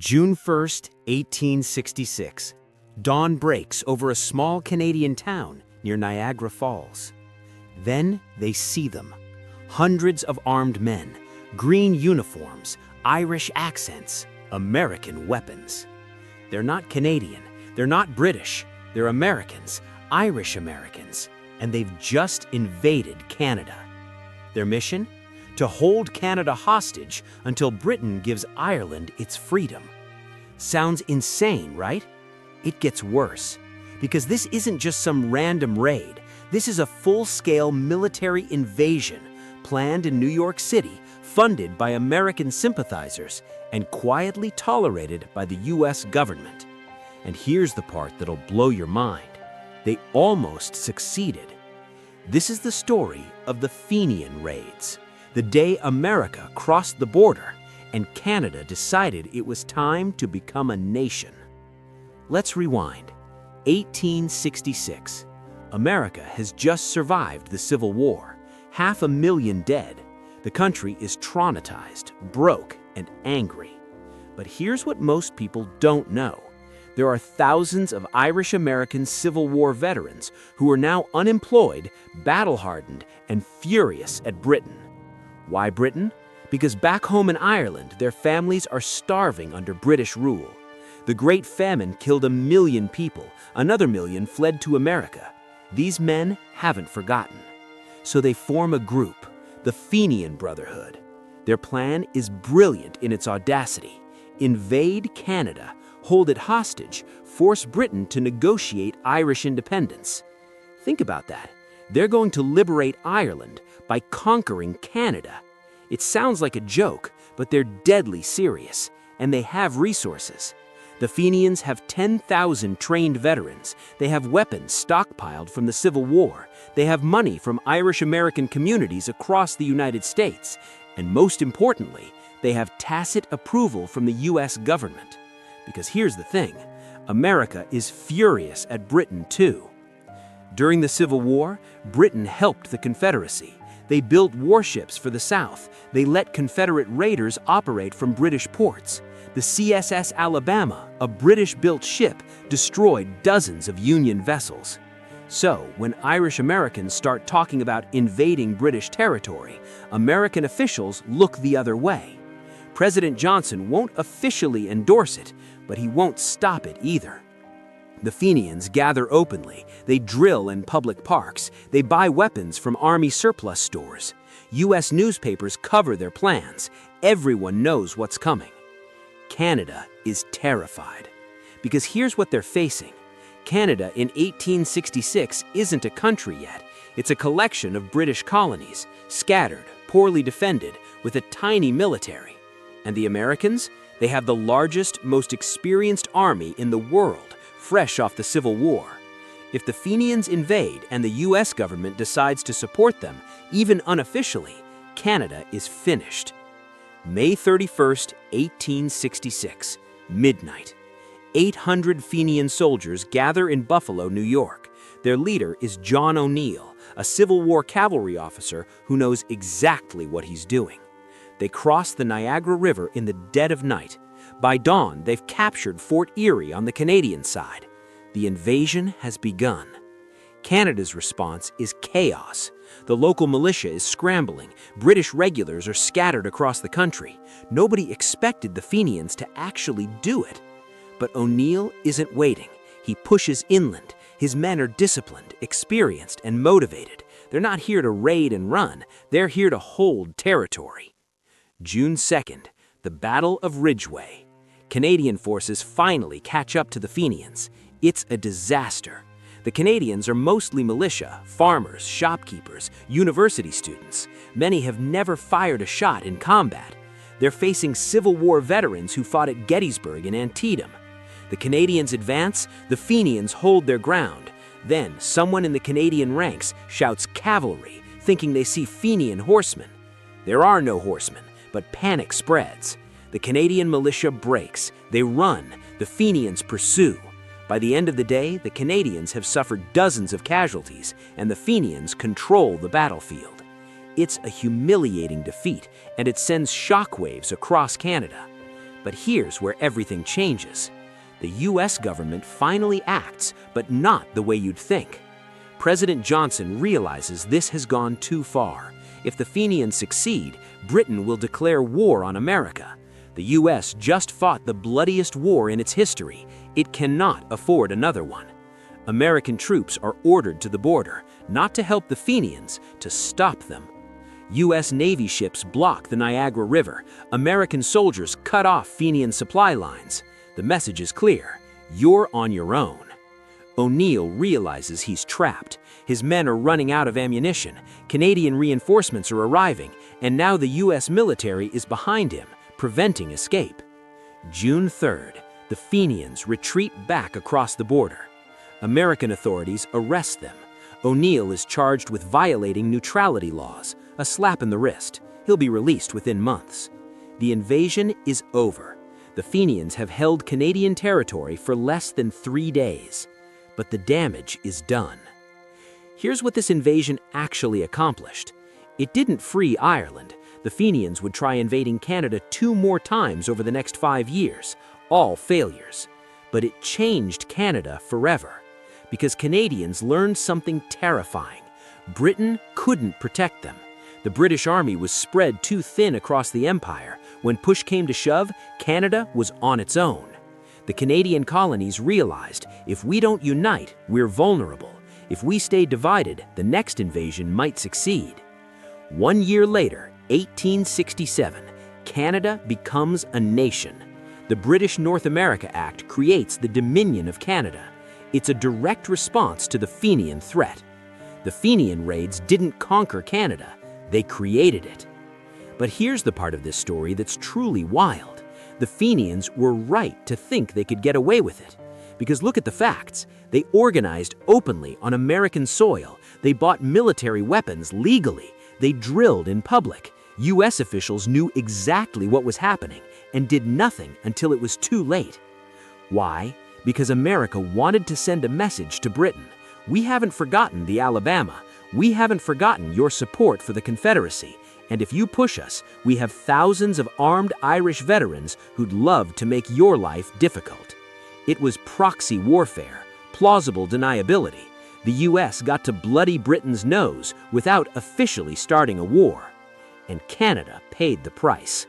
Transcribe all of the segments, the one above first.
June 1st, 1866. Dawn breaks over a small Canadian town near Niagara Falls. Then they see them. Hundreds of armed men, green uniforms, Irish accents, American weapons. They're not Canadian, they're not British, they're Americans, Irish Americans, and they've just invaded Canada. Their mission? To hold Canada hostage until Britain gives Ireland its freedom. Sounds insane, right? It gets worse, because this isn't just some random raid. This is a full-scale military invasion planned in New York City, funded by American sympathizers, and quietly tolerated by the US government. And here's the part that'll blow your mind. They almost succeeded. This is the story of the Fenian Raids, the day America crossed the border and Canada decided it was time to become a nation. Let's rewind. 1866. America has just survived the Civil War. 500,000 dead. The country is traumatized, broke, and angry. But here's what most people don't know. There are thousands of Irish American Civil War veterans who are now unemployed, battle-hardened, and furious at Britain. Why Britain? Because back home in Ireland, their families are starving under British rule. The Great Famine killed 1 million people. Another million fled to America. These men haven't forgotten. So they form a group, the Fenian Brotherhood. Their plan is brilliant in its audacity. Invade Canada, hold it hostage, force Britain to negotiate Irish independence. Think about that. They're going to liberate Ireland by conquering Canada. It sounds like a joke, but they're deadly serious, and they have resources. The Fenians have 10,000 trained veterans. They have weapons stockpiled from the Civil War. They have money from Irish-American communities across the United States. And most importantly, they have tacit approval from the US government. Because here's the thing, America is furious at Britain too. During the Civil War, Britain helped the Confederacy. They built warships for the South. They let Confederate raiders operate from British ports. The CSS Alabama, a British-built ship, destroyed dozens of Union vessels. So, when Irish Americans start talking about invading British territory, American officials look the other way. President Johnson won't officially endorse it, but he won't stop it either. The Fenians gather openly, they drill in public parks, they buy weapons from army surplus stores. US newspapers cover their plans. Everyone knows what's coming. Canada is terrified. Because here's what they're facing. Canada in 1866 isn't a country yet. It's a collection of British colonies, scattered, poorly defended, with a tiny military. And the Americans? They have the largest, most experienced army in the world, fresh off the Civil War. If the Fenians invade and the US government decides to support them, even unofficially, Canada is finished. May 31st, 1866, midnight. 800 Fenian soldiers gather in Buffalo, New York. Their leader is John O'Neill, a Civil War cavalry officer who knows exactly what he's doing. They cross the Niagara River in the dead of night. By dawn, they've captured Fort Erie on the Canadian side. The invasion has begun. Canada's response is chaos. The local militia is scrambling. British regulars are scattered across the country. Nobody expected the Fenians to actually do it. But O'Neill isn't waiting. He pushes inland. His men are disciplined, experienced, and motivated. They're not here to raid and run. They're here to hold territory. June 2nd, the Battle of Ridgeway. Canadian forces finally catch up to the Fenians. It's a disaster. The Canadians are mostly militia, farmers, shopkeepers, university students. Many have never fired a shot in combat. They're facing Civil War veterans who fought at Gettysburg and Antietam. The Canadians advance, the Fenians hold their ground. Then someone in the Canadian ranks shouts cavalry, thinking they see Fenian horsemen. There are no horsemen, but panic spreads. The Canadian militia breaks. They run. The Fenians pursue. By the end of the day, the Canadians have suffered dozens of casualties, and the Fenians control the battlefield. It's a humiliating defeat, and it sends shockwaves across Canada. But here's where everything changes. The US government finally acts, but not the way you'd think. President Johnson realizes this has gone too far. If the Fenians succeed, Britain will declare war on America. The US just fought the bloodiest war in its history. It cannot afford another one. American troops are ordered to the border, not to help the Fenians, to stop them. US Navy ships block the Niagara River. American soldiers cut off Fenian supply lines. The message is clear: you're on your own. O'Neill realizes he's trapped. His men are running out of ammunition. Canadian reinforcements are arriving, and now the US military is behind him, preventing escape. June 3rd, the Fenians retreat back across the border. American authorities arrest them. O'Neill is charged with violating neutrality laws, a slap in the wrist. He'll be released within months. The invasion is over. The Fenians have held Canadian territory for less than 3 days. But the damage is done. Here's what this invasion actually accomplished. It didn't free Ireland. The Fenians would try invading Canada 2 more times over the next 5 years, all failures. But it changed Canada forever, because Canadians learned something terrifying. Britain couldn't protect them. The British Army was spread too thin across the empire. When push came to shove, Canada was on its own. The Canadian colonies realized, if we don't unite, we're vulnerable. If we stay divided, the next invasion might succeed. 1 year later, 1867, Canada becomes a nation. The British North America Act creates the Dominion of Canada. It's a direct response to the Fenian threat. The Fenian Raids didn't conquer Canada, they created it. But here's the part of this story that's truly wild. The Fenians were right to think they could get away with it. Because look at the facts. They organized openly on American soil. They bought military weapons legally. They drilled in public. US officials knew exactly what was happening and did nothing until it was too late. Why? Because America wanted to send a message to Britain. We haven't forgotten the Alabama. We haven't forgotten your support for the Confederacy. And if you push us, we have thousands of armed Irish veterans who'd love to make your life difficult. It was proxy warfare, plausible deniability. The US got to bloody Britain's nose without officially starting a war. And Canada paid the price.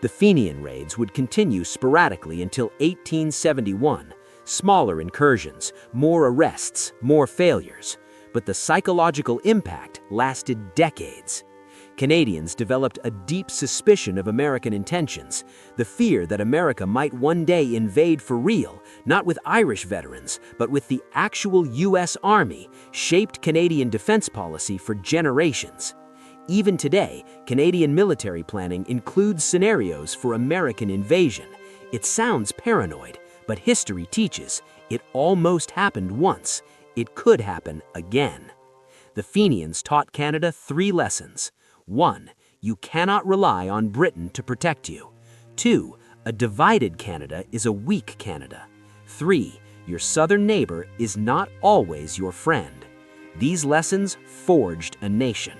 The Fenian Raids would continue sporadically until 1871. Smaller incursions, more arrests, more failures. But the psychological impact lasted decades. Canadians developed a deep suspicion of American intentions, the fear that America might one day invade for real, not with Irish veterans, but with the actual US Army, shaped Canadian defense policy for generations. Even today, Canadian military planning includes scenarios for American invasion. It sounds paranoid, but history teaches it almost happened once. It could happen again. The Fenians taught Canada 3 lessons. 1. You cannot rely on Britain to protect you. 2. A divided Canada is a weak Canada. 3. Your southern neighbor is not always your friend. These lessons forged a nation.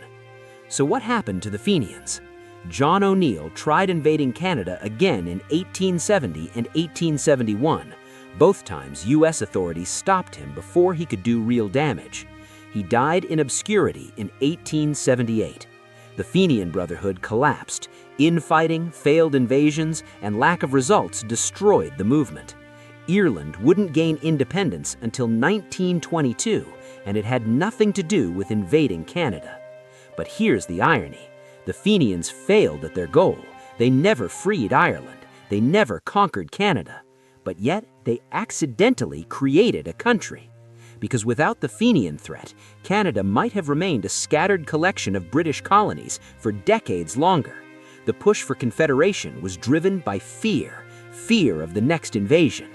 So what happened to the Fenians? John O'Neill tried invading Canada again in 1870 and 1871. Both times, US authorities stopped him before he could do real damage. He died in obscurity in 1878. The Fenian Brotherhood collapsed. Infighting, failed invasions, and lack of results destroyed the movement. Ireland wouldn't gain independence until 1922, and it had nothing to do with invading Canada. But here's the irony. The Fenians failed at their goal. They never freed Ireland. They never conquered Canada. But yet, they accidentally created a country. Because without the Fenian threat, Canada might have remained a scattered collection of British colonies for decades longer. The push for Confederation was driven by fear of the next invasion.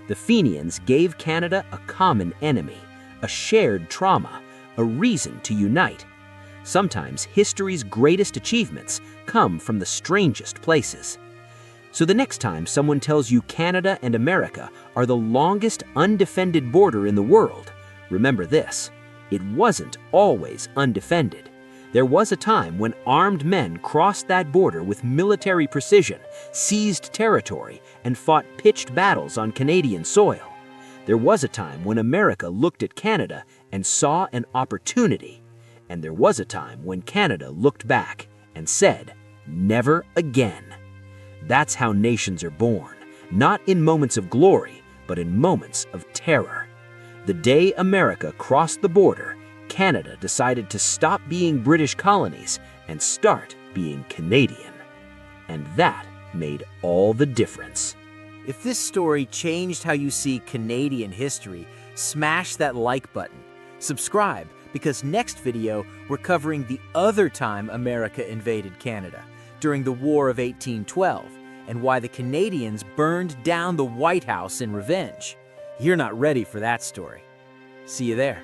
The Fenians gave Canada a common enemy, a shared trauma, a reason to unite. Sometimes history's greatest achievements come from the strangest places. So the next time someone tells you Canada and America are the longest undefended border in the world, remember this: it wasn't always undefended. There was a time when armed men crossed that border with military precision, seized territory, and fought pitched battles on Canadian soil. There was a time when America looked at Canada and saw an opportunity. And there was a time when Canada looked back and said, "Never again." That's how nations are born, not in moments of glory, but in moments of terror. The day America crossed the border, Canada decided to stop being British colonies and start being Canadian. And that made all the difference. If this story changed how you see Canadian history, smash that like button. Subscribe, because next video we're covering the other time America invaded Canada, during the War of 1812, and why the Canadians burned down the White House in revenge. You're not ready for that story. See you there.